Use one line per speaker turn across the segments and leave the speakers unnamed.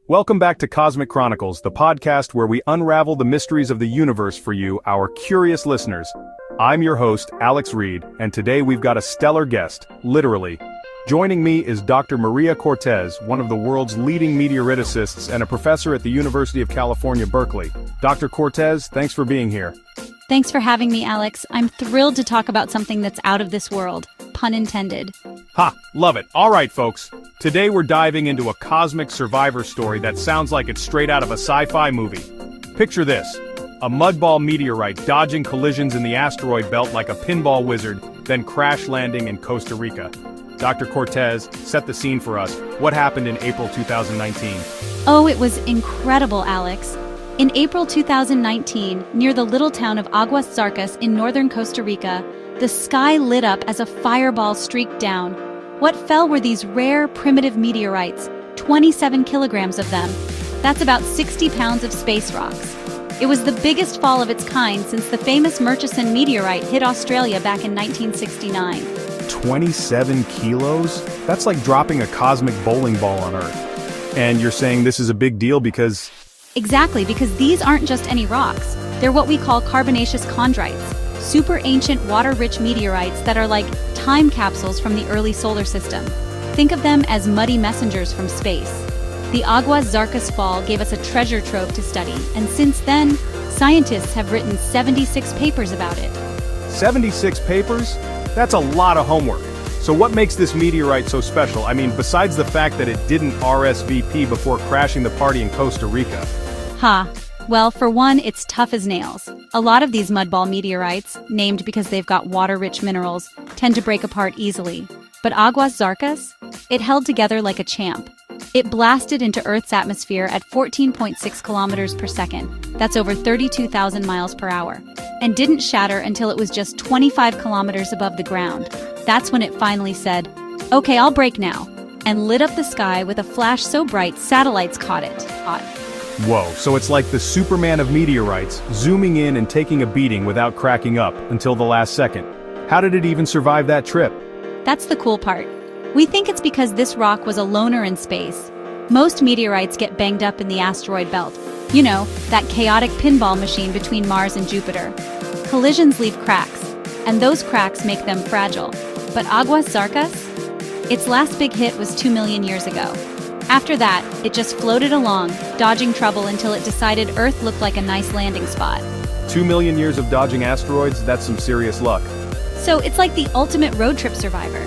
Welcome back to Cosmic Chronicles, the podcast where we unravel the mysteries of the universe for you, our curious listeners. I'm your host, Alex Reed, and today we've got a stellar guest, literally. Joining me is Dr. Maria Cortez, one of the world's leading meteoriticists and a professor at the University of California, Berkeley. Dr. Cortez, thanks for being here.
Thanks for having me, Alex. I'm thrilled to talk about something that's out of this world. Pun intended.
Ha! Love it. All right, folks. Today we're diving into a cosmic survivor story that sounds like it's straight out of a sci-fi movie. Picture this. A mudball meteorite dodging collisions in the asteroid belt like a pinball wizard, then crash landing in Costa Rica. Dr. Cortez, set the scene for us. What happened in April 2019?
Oh, it was incredible, Alex. In April 2019, near the little town of Aguas Zarcas in northern Costa Rica, the sky lit up as a fireball streaked down. What fell were these rare, primitive meteorites, 27 kilograms of them. That's about 60 pounds of space rocks. It was the biggest fall of its kind since the famous Murchison meteorite hit Australia back in 1969.
27 kilos? That's like dropping a cosmic bowling ball on Earth. And you're saying this is a big deal because...
Exactly, because these aren't just any rocks. They're what we call carbonaceous chondrites, super ancient water-rich meteorites that are like time capsules from the early solar system. Think of them as muddy messengers from space. The Aguas Zarcas fall gave us a treasure trove to study, and since then, scientists have written 76 papers about it.
76 papers? That's a lot of homework. So what makes this meteorite so special? I mean, besides the fact that it didn't RSVP before crashing the party in Costa Rica.
Well, for one, it's tough as nails. A lot of these mudball meteorites, named because they've got water-rich minerals, tend to break apart easily. But Aguas Zarcas? It held together like a champ. It blasted into Earth's atmosphere at 14.6 kilometers per second. That's over 32,000 miles per hour. And didn't shatter until it was just 25 kilometers above the ground. That's when it finally said, "Okay, I'll break now," and lit up the sky with a flash so bright satellites caught it.
Whoa, so it's like the Superman of meteorites, zooming in and taking a beating without cracking up until the last second. How did it even survive that trip?
That's the cool part. We think it's because this rock was a loner in space. Most meteorites get banged up in the asteroid belt. You know, that chaotic pinball machine between Mars and Jupiter. Collisions leave cracks, and those cracks make them fragile. But Aguas Zarcas? Its last big hit was 2 million years ago. After that, it just floated along, dodging trouble until it decided Earth looked like a nice landing spot.
2 million years of dodging asteroids? That's some serious luck.
So it's like the ultimate road trip survivor.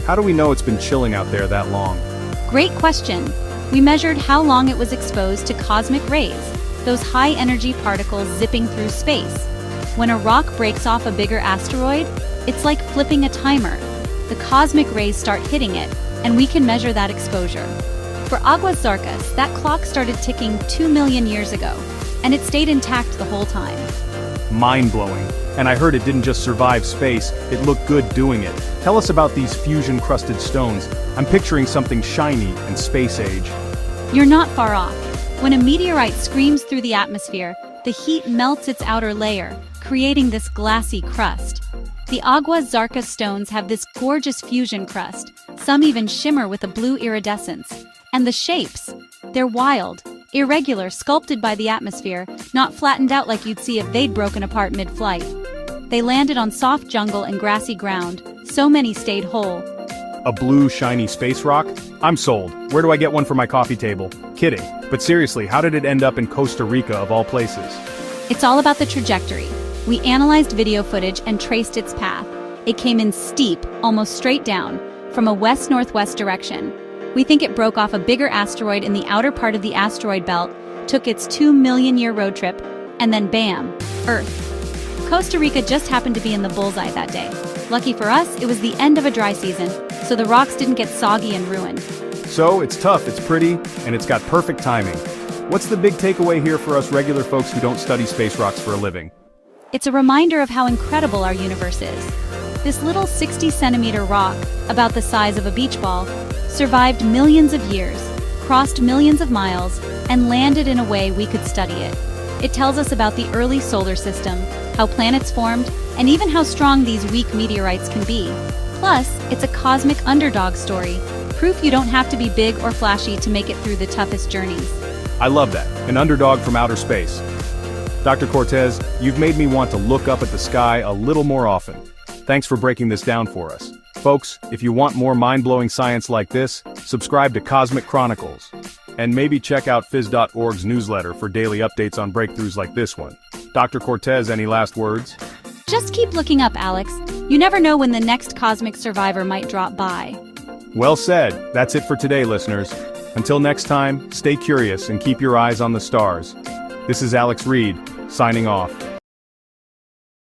How do we know it's been chilling out there that long?
Great question. We measured how long it was exposed to cosmic rays, those high-energy particles zipping through space. When a rock breaks off a bigger asteroid, it's like flipping a timer. The cosmic rays start hitting it, and we can measure that exposure. For Aguas Zarcas, that clock started ticking 2 million years ago, and it stayed intact the whole time.
Mind-blowing. And I heard it didn't just survive space, it looked good doing it. Tell us about these fusion-crusted stones. I'm picturing something shiny and space-age.
You're not far off. When a meteorite screams through the atmosphere, the heat melts its outer layer, creating this glassy crust. The Aguas Zarcas stones have this gorgeous fusion crust. Some even shimmer with a blue iridescence. And the shapes, they're wild, irregular, sculpted by the atmosphere, not flattened out like you'd see if they'd broken apart mid-flight. They landed on soft jungle and grassy ground, so many stayed whole.
A blue, shiny space rock? I'm sold. Where do I get one for my coffee table? Kidding. But seriously, how did it end up in Costa Rica of all places?
It's all about the trajectory. We analyzed video footage and traced its path. It came in steep, almost straight down, from a west-northwest direction. We think it broke off a bigger asteroid in the outer part of the asteroid belt, took its 2 million-year road trip, and then bam, Earth. Costa Rica just happened to be in the bullseye that day. Lucky for us, it was the end of a dry season, so the rocks didn't get soggy and ruined.
So, it's tough, it's pretty, and it's got perfect timing. What's the big takeaway here for us regular folks who don't study space rocks for a living?
It's a reminder of how incredible our universe is. This little 60-centimeter rock, about the size of a beach ball, survived millions of years, crossed millions of miles, and landed in a way we could study it. It tells us about the early solar system, how planets formed, and even how strong these weak meteorites can be. Plus, it's a cosmic underdog story, Proof you don't have to be big or flashy to make it through the toughest journeys.
I love that, an underdog from outer space. Dr. Cortez, you've made me want to look up at the sky a little more often. Thanks for breaking this down for us. Folks, if you want more mind-blowing science like this, subscribe to Cosmic Chronicles. And maybe check out phys.org's newsletter for daily updates on breakthroughs like this one. Dr. Cortez, any last words?
Just keep looking up, Alex. You never know when the next cosmic survivor might drop by.
Well said. That's it for today, listeners. Until next time, stay curious and keep your eyes on the stars. This is Alex Reed, signing off.